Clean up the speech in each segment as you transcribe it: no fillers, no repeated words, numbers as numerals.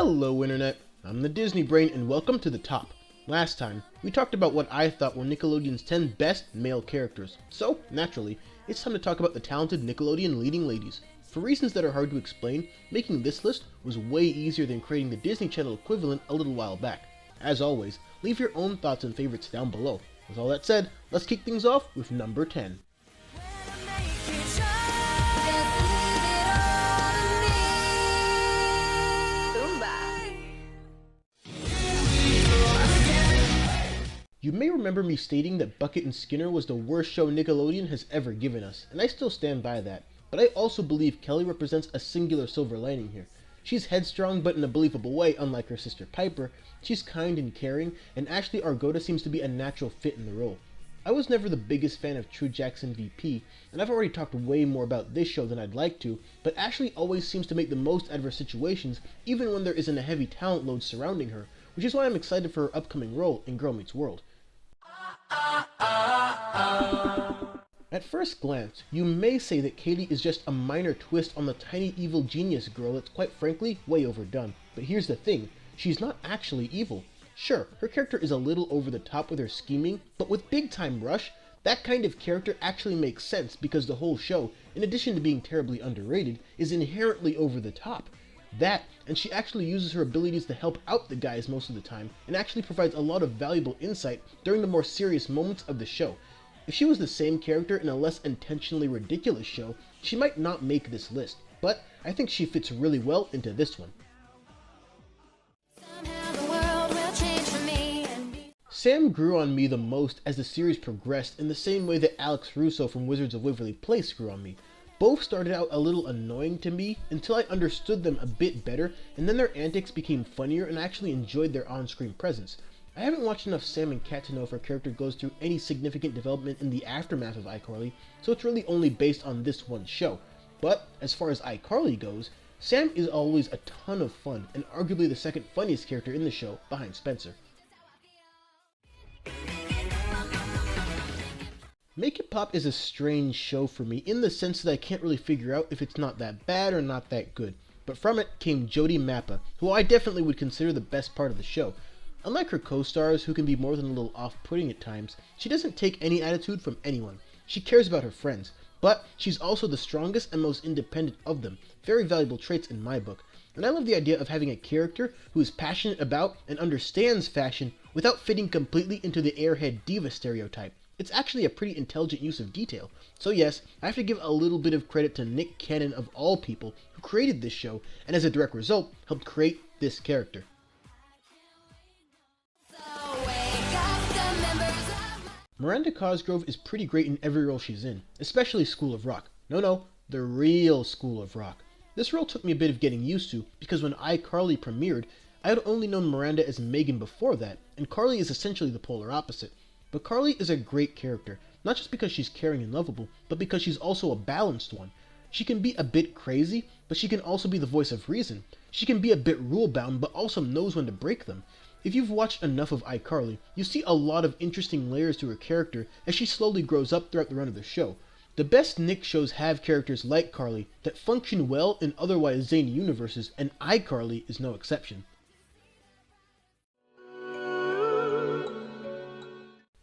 Hello Internet, I'm the Disney Brain and welcome to The Top. Last time, we talked about what I thought were Nickelodeon's 10 best male characters, so, naturally, it's time to talk about the talented Nickelodeon leading ladies. For reasons that are hard to explain, making this list was way easier than creating the Disney Channel equivalent a little while back. As always, leave your own thoughts and favorites down below. With all that said, let's kick things off with number 10. You may remember me stating that Puckett and Skinner was the worst show Nickelodeon has ever given us, and I still stand by that. But I also believe Kelly represents a singular silver lining here. She's headstrong but in a believable way, unlike her sister Piper. She's kind and caring, and Ashley Argota seems to be a natural fit in the role. I was never the biggest fan of True Jackson VP, and I've already talked way more about this show than I'd like to, but Ashley always seems to make the most out of her situations, even when there isn't a heavy talent load surrounding her, which is why I'm excited for her upcoming role in Girl Meets World. At first glance, you may say that Katie is just a minor twist on the tiny evil genius girl that's quite frankly way overdone. But here's the thing, she's not actually evil. Sure, her character is a little over the top with her scheming, but with Big Time Rush, that kind of character actually makes sense because the whole show, in addition to being terribly underrated, is inherently over the top. That, and she actually uses her abilities to help out the guys most of the time, and actually provides a lot of valuable insight during the more serious moments of the show. If she was the same character in a less intentionally ridiculous show, she might not make this list, but I think she fits really well into this one. Sam grew on me the most as the series progressed in the same way that Alex Russo from Wizards of Waverly Place grew on me. Both started out a little annoying to me until I understood them a bit better, and then their antics became funnier and I actually enjoyed their on-screen presence. I haven't watched enough Sam and Kat to know if her character goes through any significant development in the aftermath of iCarly, so it's really only based on this one show. But as far as iCarly goes, Sam is always a ton of fun and arguably the second funniest character in the show behind Spencer. Make It Pop is a strange show for me in the sense that I can't really figure out if it's not that bad or not that good, but from it came Jodi Mappa, who I definitely would consider the best part of the show. Unlike her co-stars, who can be more than a little off-putting at times, she doesn't take any attitude from anyone. She cares about her friends, but she's also the strongest and most independent of them, very valuable traits in my book. And I love the idea of having a character who is passionate about and understands fashion without fitting completely into the airhead diva stereotype. It's actually a pretty intelligent use of detail. So yes, I have to give a little bit of credit to Nick Cannon of all people, who created this show, and as a direct result, helped create this character. Miranda Cosgrove is pretty great in every role she's in, especially School of Rock. No, the real School of Rock. This role took me a bit of getting used to, because when iCarly premiered, I had only known Miranda as Megan before that, and Carly is essentially the polar opposite. But Carly is a great character, not just because she's caring and lovable, but because she's also a balanced one. She can be a bit crazy, but she can also be the voice of reason. She can be a bit rule-bound, but also knows when to break them. If you've watched enough of iCarly, you see a lot of interesting layers to her character as she slowly grows up throughout the run of the show. The best Nick shows have characters like Carly that function well in otherwise zany universes, and iCarly is no exception.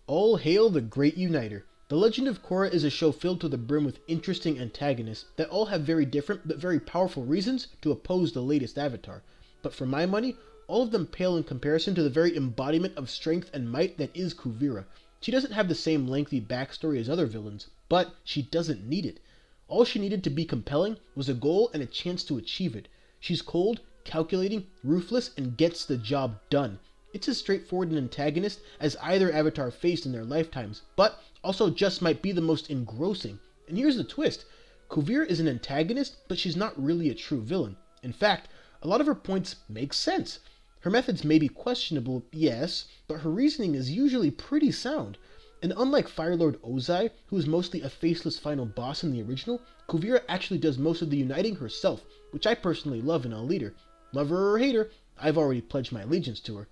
All hail the Great Uniter. The Legend of Korra is a show filled to the brim with interesting antagonists that all have very different but very powerful reasons to oppose the latest Avatar. But for my money, all of them pale in comparison to the very embodiment of strength and might that is Kuvira. She doesn't have the same lengthy backstory as other villains, but she doesn't need it. All she needed to be compelling was a goal and a chance to achieve it. She's cold, calculating, ruthless, and gets the job done. It's as straightforward an antagonist as either Avatar faced in their lifetimes, but also just might be the most engrossing. And here's the twist. Kuvira is an antagonist, but she's not really a true villain. In fact, a lot of her points make sense. Her methods may be questionable, yes, but her reasoning is usually pretty sound. And unlike Firelord Ozai, who is mostly a faceless final boss in the original, Kuvira actually does most of the uniting herself, which I personally love in a leader. Love her or hate her, I've already pledged my allegiance to her.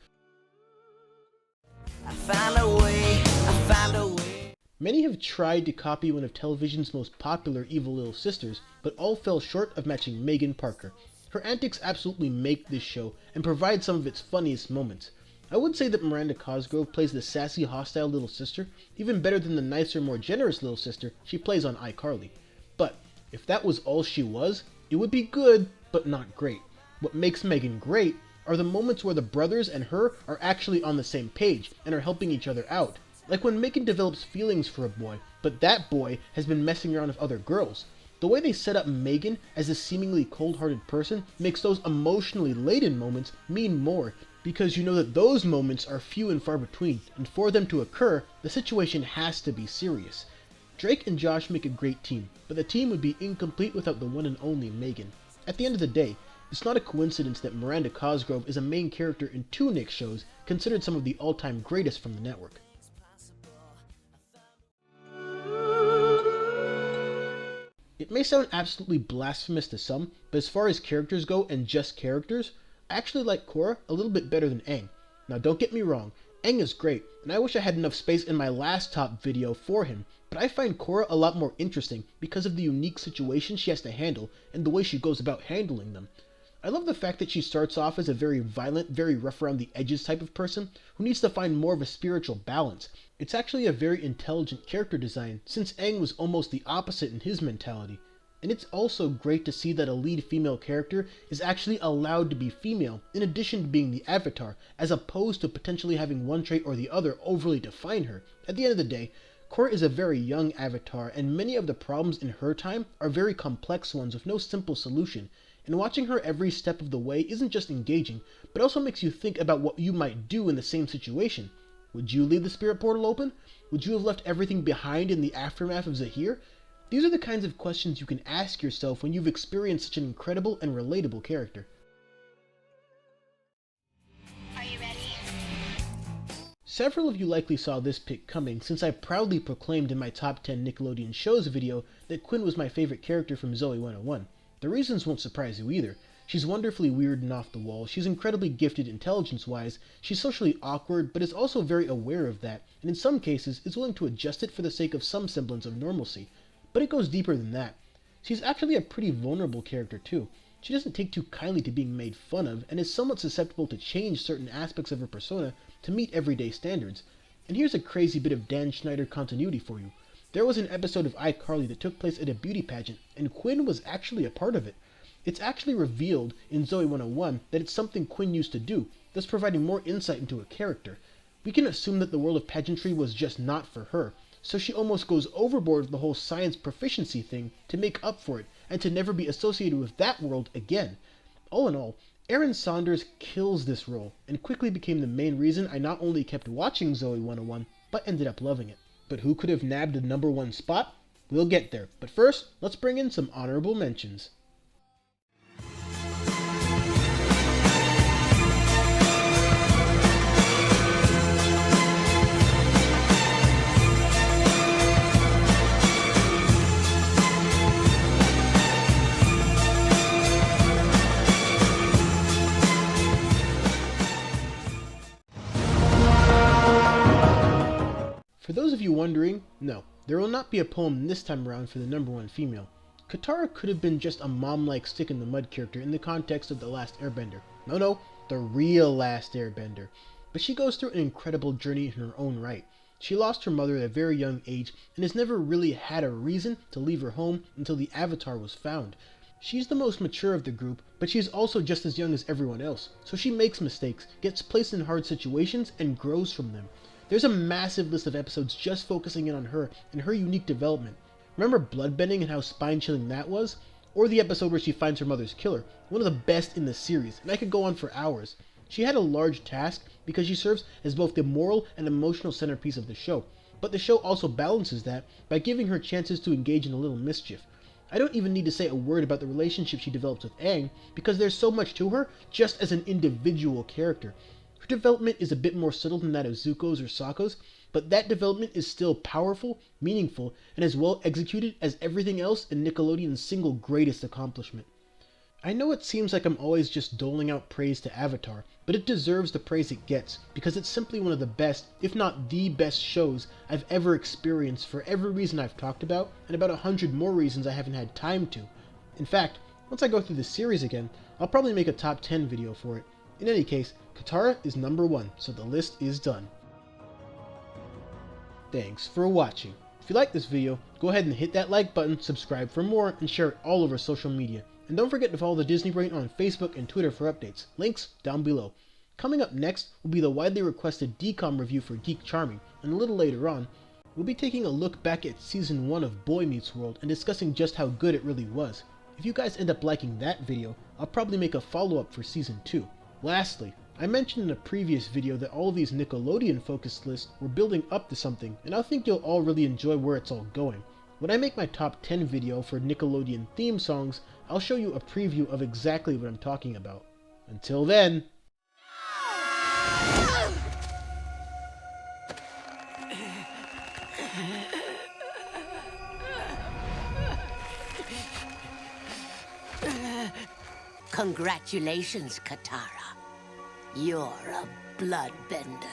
I found a way. Many have tried to copy one of television's most popular evil little sisters, but all fell short of matching Megan Parker. Her antics absolutely make this show and provide some of its funniest moments. I would say that Miranda Cosgrove plays the sassy, hostile little sister even better than the nicer, more generous little sister she plays on iCarly. But if that was all she was, it would be good, but not great. What makes Megan great are the moments where the brothers and her are actually on the same page and are helping each other out. Like when Megan develops feelings for a boy, but that boy has been messing around with other girls. The way they set up Megan as a seemingly cold-hearted person makes those emotionally laden moments mean more, because you know that those moments are few and far between, and for them to occur, the situation has to be serious. Drake and Josh make a great team, but the team would be incomplete without the one and only Megan. At the end of the day, it's not a coincidence that Miranda Cosgrove is a main character in two Nick shows, considered some of the all-time greatest from the network. It may sound absolutely blasphemous to some, but as far as characters go and just characters, I actually like Korra a little bit better than Aang. Now don't get me wrong, Aang is great, and I wish I had enough space in my last top video for him, but I find Korra a lot more interesting because of the unique situations she has to handle and the way she goes about handling them. I love the fact that she starts off as a very violent, very rough around the edges type of person who needs to find more of a spiritual balance. It's actually a very intelligent character design, since Aang was almost the opposite in his mentality. And it's also great to see that a lead female character is actually allowed to be female, in addition to being the avatar, as opposed to potentially having one trait or the other overly define her. At the end of the day, Korra is a very young avatar, and many of the problems in her time are very complex ones with no simple solution. And watching her every step of the way isn't just engaging, but also makes you think about what you might do in the same situation. Would you leave the spirit portal open? Would you have left everything behind in the aftermath of Zahir? These are the kinds of questions you can ask yourself when you've experienced such an incredible and relatable character. Are you ready? Several of you likely saw this pick coming, since I proudly proclaimed in my top 10 Nickelodeon shows video that Quinn was my favorite character from Zoey 101. The reasons won't surprise you either. She's wonderfully weird and off the wall, she's incredibly gifted intelligence-wise, she's socially awkward, but is also very aware of that, and in some cases is willing to adjust it for the sake of some semblance of normalcy. But it goes deeper than that. She's actually a pretty vulnerable character too. She doesn't take too kindly to being made fun of, and is somewhat susceptible to change certain aspects of her persona to meet everyday standards. And here's a crazy bit of Dan Schneider continuity for you. There was an episode of iCarly that took place at a beauty pageant, and Quinn was actually a part of it. It's actually revealed in Zoey 101 that it's something Quinn used to do, thus providing more insight into her character. We can assume that the world of pageantry was just not for her, so she almost goes overboard with the whole science proficiency thing to make up for it, and to never be associated with that world again. All in all, Aaron Saunders kills this role, and quickly became the main reason I not only kept watching Zoey 101, but ended up loving it. But who could have nabbed the number one spot? We'll get there, but first, let's bring in some honorable mentions. For those of you wondering, no, there will not be a poem this time around for the number one female. Katara could have been just a mom-like stick-in-the-mud character in the context of The Last Airbender. No, the real Last Airbender. But she goes through an incredible journey in her own right. She lost her mother at a very young age and has never really had a reason to leave her home until the Avatar was found. She's the most mature of the group, but she's also just as young as everyone else, so she makes mistakes, gets placed in hard situations, and grows from them. There's a massive list of episodes just focusing in on her and her unique development. Remember bloodbending and how spine-chilling that was? Or the episode where she finds her mother's killer, one of the best in the series, and I could go on for hours. She had a large task because she serves as both the moral and emotional centerpiece of the show, but the show also balances that by giving her chances to engage in a little mischief. I don't even need to say a word about the relationship she develops with Aang, because there's so much to her just as an individual character. Her development is a bit more subtle than that of Zuko's or Sokko's, but that development is still powerful, meaningful, and as well executed as everything else in Nickelodeon's single greatest accomplishment. I know it seems like I'm always just doling out praise to Avatar, but it deserves the praise it gets, because it's simply one of the best, if not the best shows I've ever experienced for every reason I've talked about, and about 100 more reasons I haven't had time to. In fact, Once I go through the series again, I'll probably make a top 10 video for it. In any case, Katara is number 1, so the list is done. Thanks for watching. If you like this video, go ahead and hit that like button, subscribe for more, and share it all over social media. And don't forget to follow the Disney Brain on Facebook and Twitter for updates. Links down below. Coming up next will be the widely requested DCOM review for Geek Charming, and a little later on, we'll be taking a look back at Season 1 of Boy Meets World and discussing just how good it really was. If you guys end up liking that video, I'll probably make a follow-up for Season 2. Lastly, I mentioned in a previous video that all of these Nickelodeon focused lists were building up to something, and I think you'll all really enjoy where it's all going. When I make my top 10 video for Nickelodeon theme songs, I'll show you a preview of exactly what I'm talking about. Until then... Congratulations, Katara. You're a bloodbender.